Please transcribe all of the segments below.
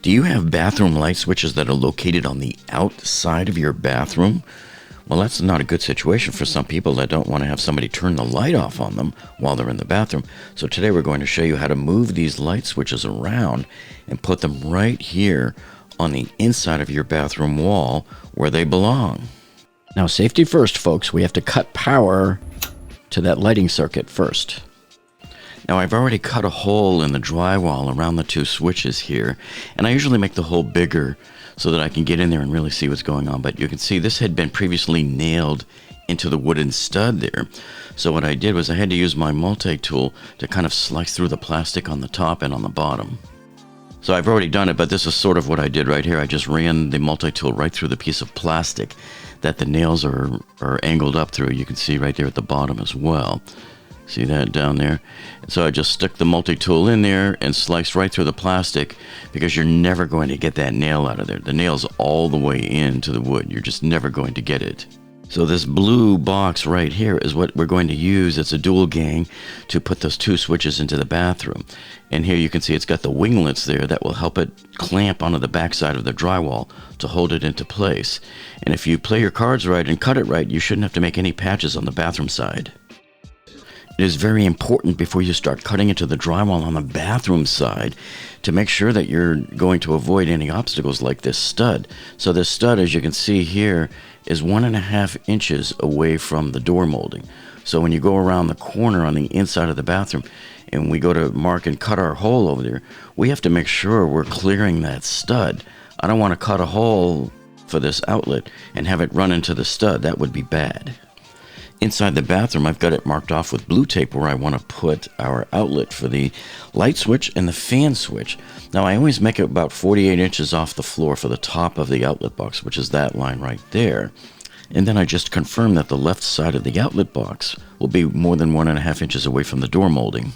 Do you have bathroom light switches that are located on the outside of your bathroom? Well, that's not a good situation for some people that don't want to have somebody turn the light off on them while they're in the bathroom. So today we're going to show you how to move these light switches around and put them right here on the inside of your bathroom wall where they belong. Now, safety first, folks. We have to cut power to that lighting circuit first. Now, I've already cut a hole in the drywall around the two switches here, and I usually make the hole bigger so that I can get in there and really see what's going on. But you can see this had been previously nailed into the wooden stud there. So what I did was I had to use my multi-tool to kind of slice through the plastic on the top and on the bottom. So I've already done it, but this is sort of what I did right here. I just ran the multi-tool right through the piece of plastic that the nails are angled up through. You can see right there at the bottom as well. See that down there? And so I just stuck the multi-tool in there and sliced right through the plastic, because you're never going to get that nail out of there. The nail's all the way into the wood. You're just never going to get it. So this blue box right here is what we're going to use. It's a dual gang to put those two switches into the bathroom. And here you can see it's got the winglets there that will help it clamp onto the backside of the drywall to hold it into place. And if you play your cards right and cut it right, you shouldn't have to make any patches on the bathroom side. It is very important before you start cutting into the drywall on the bathroom side to make sure that you're going to avoid any obstacles like this stud. So this stud, as you can see here, is 1.5 inches away from the door molding. So when you go around the corner on the inside of the bathroom and we go to mark and cut our hole over there, we have to make sure we're clearing that stud. I don't want to cut a hole for this outlet and have it run into the stud. That would be bad. Inside the bathroom, I've got it marked off with blue tape where I want to put our outlet for the light switch and the fan switch. Now, I always make it about 48 inches off the floor for the top of the outlet box, which is that line right there. And then I just confirm that the left side of the outlet box will be more than 1.5 inches away from the door molding.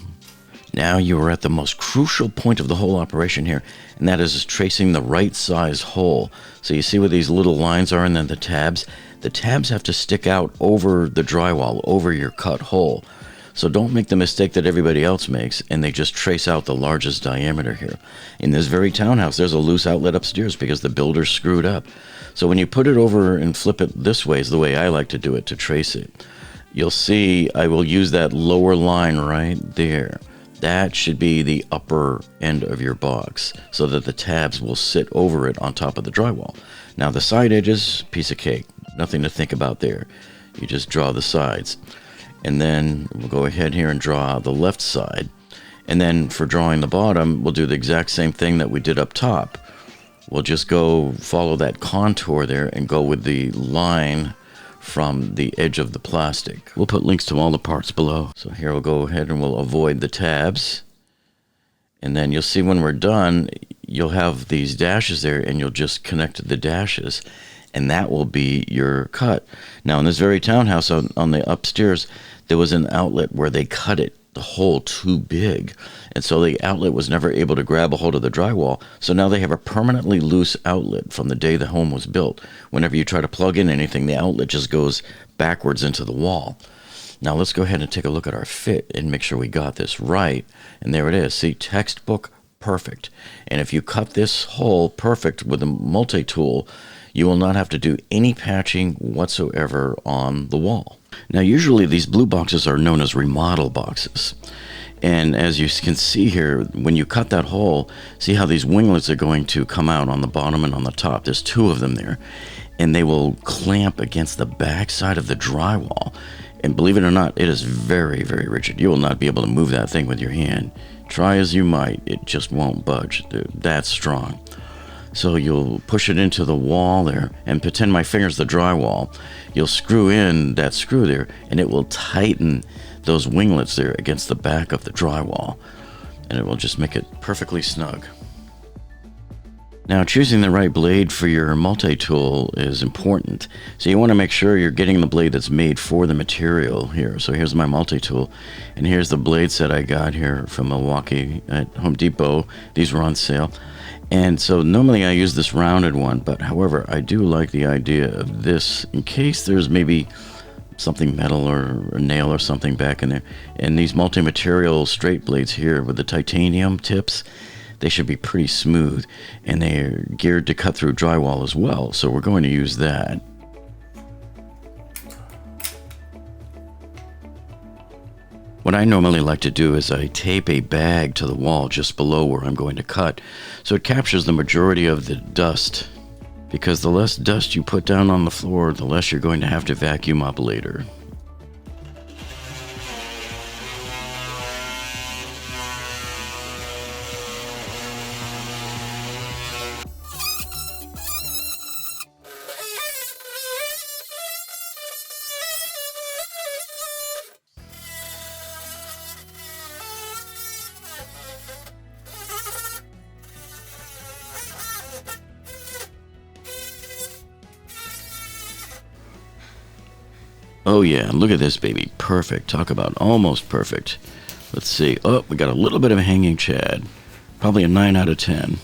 Now you are at the most crucial point of the whole operation here, and that is tracing the right size hole. So you see where these little lines are and then the tabs? The tabs have to stick out over the drywall, over your cut hole. So don't make the mistake that everybody else makes, and they just trace out the largest diameter here. In this very townhouse, there's a loose outlet upstairs because the builder screwed up. So when you put it over and flip it this way, is the way I like to do it to trace it. You'll see I will use that lower line right there. That should be the upper end of your box so that the tabs will sit over it on top of the drywall. Now the side edges, piece of cake. Nothing to think about there. You just draw the sides. And then we'll go ahead here and draw the left side. And then for drawing the bottom, we'll do the exact same thing that we did up top. We'll just go follow that contour there and go with the line from the edge of the plastic. We'll put links to all the parts below. So here we'll go ahead and we'll avoid the tabs. And then you'll see when we're done, you'll have these dashes there and you'll just connect the dashes. And that will be your cut. Now in this very townhouse on the upstairs, there was an outlet where they cut it, the hole too big. And so the outlet was never able to grab a hold of the drywall. So now they have a permanently loose outlet from the day the home was built. Whenever you try to plug in anything, the outlet just goes backwards into the wall. Now let's go ahead and take a look at our fit and make sure we got this right. And there it is. See, textbook perfect. And if you cut this hole perfect with a multi-tool, you will not have to do any patching whatsoever on the wall. Now, usually these blue boxes are known as remodel boxes. And as you can see here, when you cut that hole, see how these winglets are going to come out on the bottom and on the top. There's two of them there. And they will clamp against the back side of the drywall. And believe it or not, it is very, very rigid. You will not be able to move that thing with your hand. Try as you might, it just won't budge. They're that strong. So you'll push it into the wall there and pretend my finger's the drywall. You'll screw in that screw there and it will tighten those winglets there against the back of the drywall. And it will just make it perfectly snug. Now, choosing the right blade for your multi-tool is important. So you want to make sure you're getting the blade that's made for the material here. So here's my multi-tool, and here's the blade set I got here from Milwaukee at Home Depot. These were on sale. And so normally I use this rounded one, but however, I do like the idea of this in case there's maybe something metal or a nail or something back in there. And these multi-material straight blades here with the titanium tips, they should be pretty smooth, and they're geared to cut through drywall as well, so we're going to use that. What I normally like to do is I tape a bag to the wall just below where I'm going to cut, so it captures the majority of the dust, because the less dust you put down on the floor, the less you're going to have to vacuum up later. Oh yeah, look at this baby. Perfect. Talk about almost perfect. Let's see. Oh, we got a little bit of a hanging chad. Probably a 9 out of 10.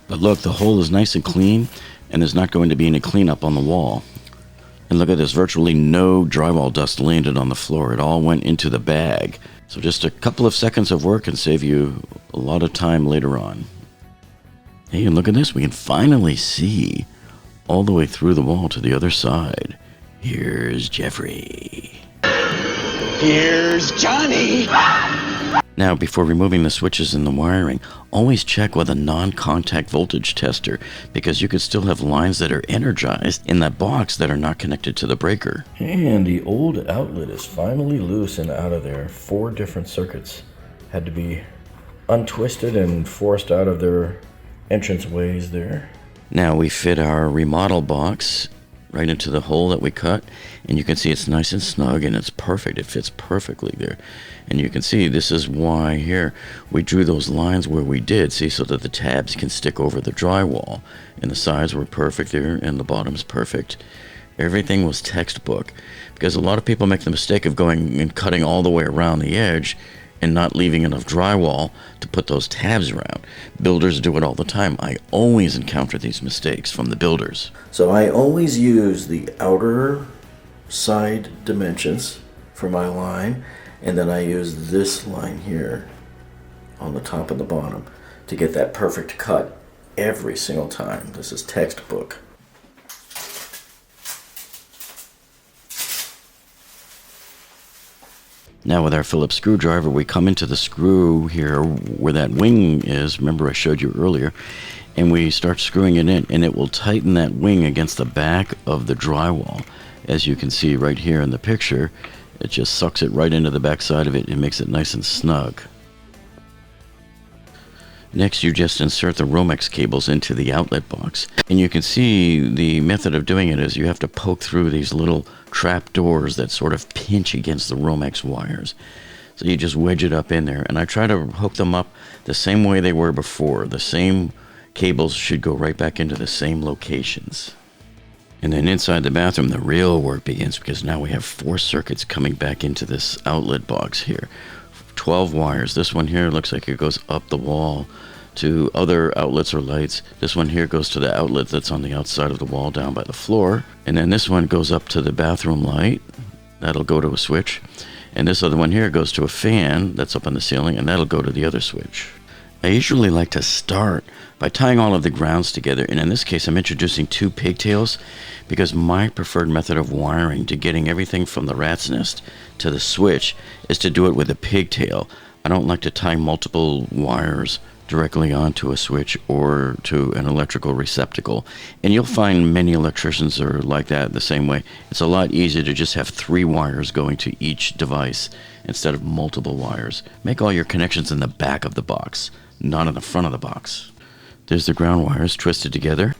But look, the hole is nice and clean, and there's not going to be any cleanup on the wall. And look at this, virtually no drywall dust landed on the floor. It all went into the bag. So just a couple of seconds of work can save you a lot of time later on. Hey, and look at this. We can finally see all the way through the wall to the other side. Here's Jeffrey. Here's Johnny. Now, before removing the switches and the wiring, always check with a non-contact voltage tester, because you could still have lines that are energized in that box that are not connected to the breaker. And the old outlet is finally loose and out of there. 4 different circuits had to be untwisted and forced out of their entrance ways there. Now we fit our remodel box right into the hole that we cut, and you can see it's nice and snug and it's perfect. It fits perfectly there. And you can see this is why here we drew those lines where we did, see, so that the tabs can stick over the drywall, and the sides were perfect there and the bottom's perfect. Everything was textbook, because a lot of people make the mistake of going and cutting all the way around the edge and not leaving enough drywall to put those tabs around. Builders do it all the time. I always encounter these mistakes from the builders. So I always use the outer side dimensions for my line, and then I use this line here on the top and the bottom to get that perfect cut every single time. This is textbook. Now with our Phillips screwdriver, we come into the screw here where that wing is. Remember I showed you earlier. And we start screwing it in, and it will tighten that wing against the back of the drywall. As you can see right here in the picture, it just sucks it right into the back side of it and makes it nice and snug. Next, you just insert the Romex cables into the outlet box. And you can see the method of doing it is you have to poke through these little trap doors that sort of pinch against the Romex wires. So you just wedge it up in there. And I try to hook them up the same way they were before. The same cables should go right back into the same locations. And then inside the bathroom, the real work begins, because now we have 4 circuits coming back into this outlet box here. 12 wires. This one here looks like it goes up the wall to other outlets or lights. This one here goes to the outlet that's on the outside of the wall down by the floor. And then this one goes up to the bathroom light. That'll go to a switch. And this other one here goes to a fan that's up on the ceiling, and that'll go to the other switch. I usually like to start by tying all of the grounds together, and in this case I'm introducing 2 pigtails, because my preferred method of wiring to getting everything from the rat's nest to the switch is to do it with a pigtail. I don't like to tie multiple wires directly onto a switch or to an electrical receptacle, and you'll find many electricians are like that the same way. It's a lot easier to just have 3 wires going to each device instead of multiple wires. Make all your connections in the back of the box, not in the front of the box. There's the ground wires twisted together.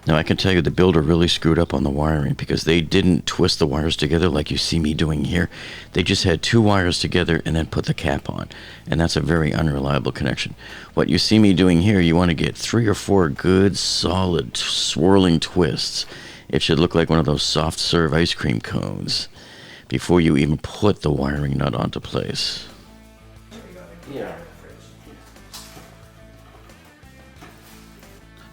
Now I can tell you the builder really screwed up on the wiring, because they didn't twist the wires together like you see me doing here. They just had 2 wires together and then put the cap on, and that's a very unreliable connection. What you see me doing here, you want to get 3 or 4 good solid swirling twists. It should look like one of those soft serve ice cream cones before you even put the wiring nut onto place. Yeah.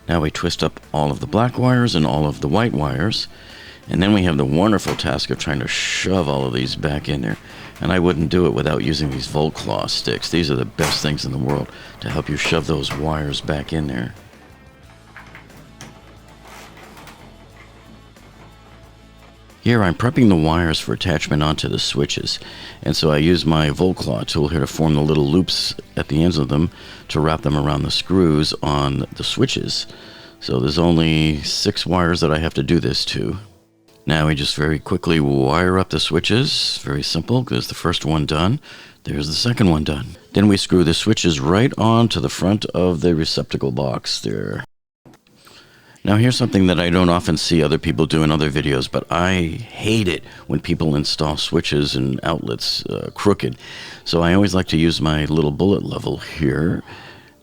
Now we twist up all of the black wires and all of the white wires, and then we have the wonderful task of trying to shove all of these back in there. And I wouldn't do it without using these Volt Claw sticks. These are the best things in the world to help you shove those wires back in there. Here I'm prepping the wires for attachment onto the switches, and so I use my Volt Claw tool here to form the little loops at the ends of them to wrap them around the screws on the switches. So there's only 6 wires that I have to do this to. Now we just very quickly wire up the switches. Very simple. There's the first one done. There's the second one done. Then we screw the switches right onto the front of the receptacle box there. Now here's something that I don't often see other people do in other videos, but I hate it when people install switches and outlets crooked. So I always like to use my little bullet level here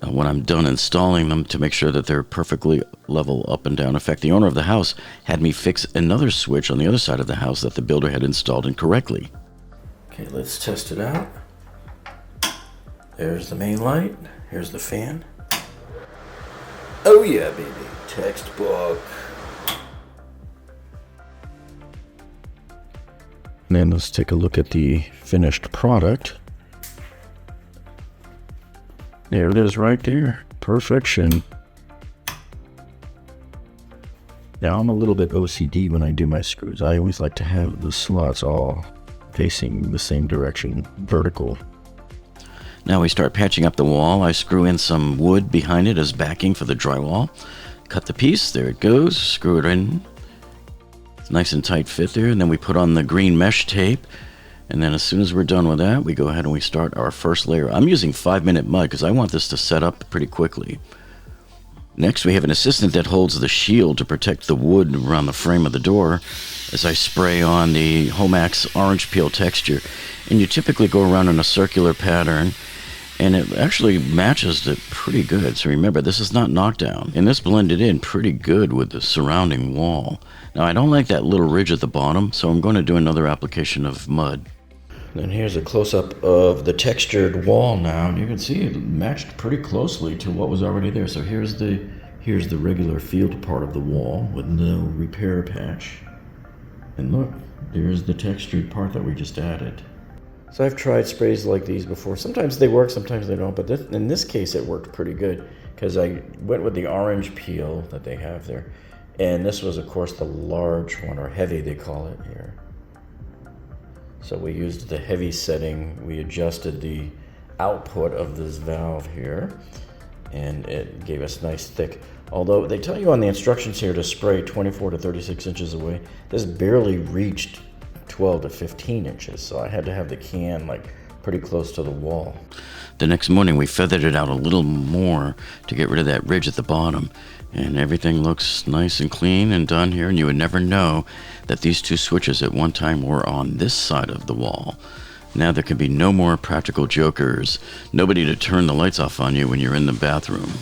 when I'm done installing them to make sure that they're perfectly level up and down. In fact, the owner of the house had me fix another switch on the other side of the house that the builder had installed incorrectly. Okay, let's test it out. There's the main light. Here's the fan. Oh yeah, baby. Textbook. And then let's take a look at the finished product. There it is right there. Perfection. Now I'm a little bit OCD when I do my screws. I always like to have the slots all facing the same direction, vertical. Now we start patching up the wall. I screw in some wood behind it as backing for the drywall. Cut the piece, there it goes, screw it in. It's nice and tight fit there, and then we put on the green mesh tape, and then as soon as we're done with that, we go ahead and we start our first layer. I'm using 5-minute mud because I want this to set up pretty quickly. Next, we have an assistant that holds the shield to protect the wood around the frame of the door as I spray on the Homax orange peel texture. And you typically go around in a circular pattern, and it actually matches it pretty good. So remember, this is not knockdown. And this blended in pretty good with the surrounding wall. Now, I don't like that little ridge at the bottom, so I'm going to do another application of mud. Then here's a close-up of the textured wall now. And you can see it matched pretty closely to what was already there. So here's the regular field part of the wall with no repair patch. And look, there's the textured part that we just added. So I've tried sprays like these before. Sometimes they work, sometimes they don't, but in this case it worked pretty good because I went with the orange peel that they have there. And this was, of course, the large one, or heavy they call it here. So we used the heavy setting. We adjusted the output of this valve here, and it gave us nice thick. Although they tell you on the instructions here to spray 24 to 36 inches away, this barely reached 12 to 15 inches, so I had to have the can like pretty close to the wall. The next morning we feathered it out a little more to get rid of that ridge at the bottom, and everything looks nice and clean and done here, and you would never know that these 2 switches at one time were on this side of the wall. Now there can be no more practical jokers, nobody to turn the lights off on you when you're in the bathroom.